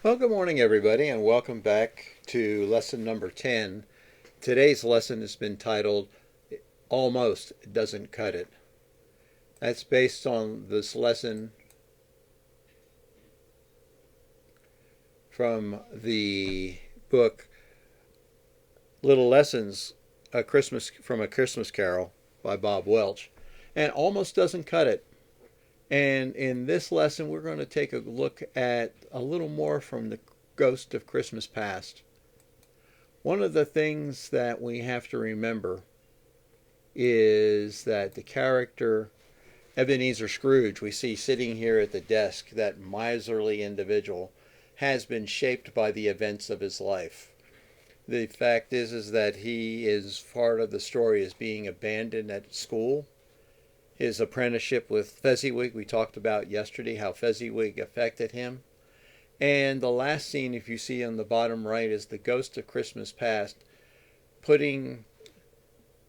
Well, good morning, everybody, and welcome back to lesson number 10. Today's lesson has been titled Almost Doesn't Cut It. That's based on this lesson from the book Little Lessons from a Christmas Carol by Bob Welch. And almost doesn't cut it. And in this lesson, we're going to take a look at a little more from the Ghost of Christmas Past. One of the things that we have to remember is that the character Ebenezer Scrooge we see sitting here at the desk, that miserly individual, has been shaped by the events of his life. The fact is that he is part of the story as being abandoned at school. His apprenticeship with Fezziwig, we talked about yesterday how Fezziwig affected him. And the last scene, if you see on the bottom right, is the Ghost of Christmas Past putting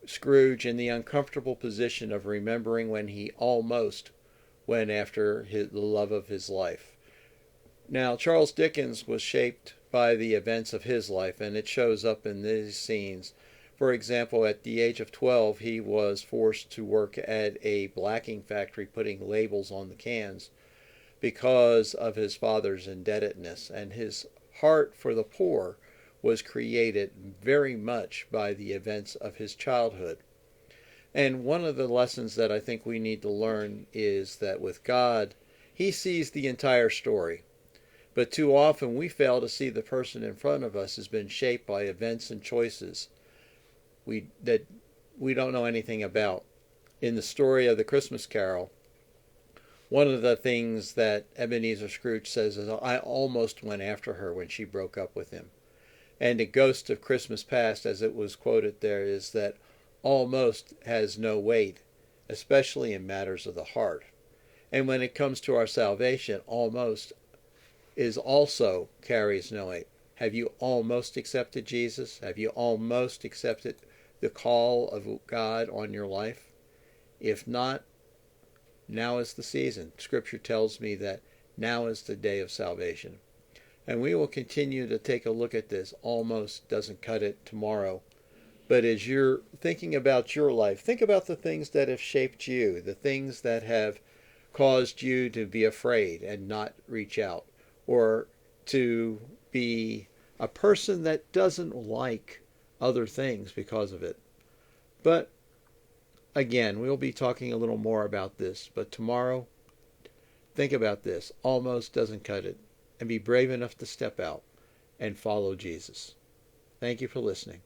Scrooge in the uncomfortable position of remembering when he almost went after the love of his life. Now, Charles Dickens was shaped by the events of his life, and it shows up in these scenes. For example, at the age of 12, he was forced to work at a blacking factory putting labels on the cans because of his father's indebtedness, and his heart for the poor was created very much by the events of his childhood. And one of the lessons that I think we need to learn is that with God, He sees the entire story. But too often we fail to see the person in front of us has been shaped by events and choices that we don't know anything about. In the story of the Christmas Carol, one of the things that Ebenezer Scrooge says is, I almost went after her when she broke up with him. And the Ghost of Christmas Past, as it was quoted there, is that almost has no weight, especially in matters of the heart. And when it comes to our salvation, almost is also carries no weight. Have you almost accepted Jesus? Have you almost accepted the call of God on your life? If not, now is the season. Scripture tells me that now is the day of salvation. And we will continue to take a look at this. Almost doesn't cut it tomorrow. But as you're thinking about your life, think about the things that have shaped you, the things that have caused you to be afraid and not reach out, or to be a person that doesn't like other things because of it. But again, we'll be talking a little more about this. But tomorrow, think about this. Almost doesn't cut it. And be brave enough to step out and follow Jesus. Thank you for listening.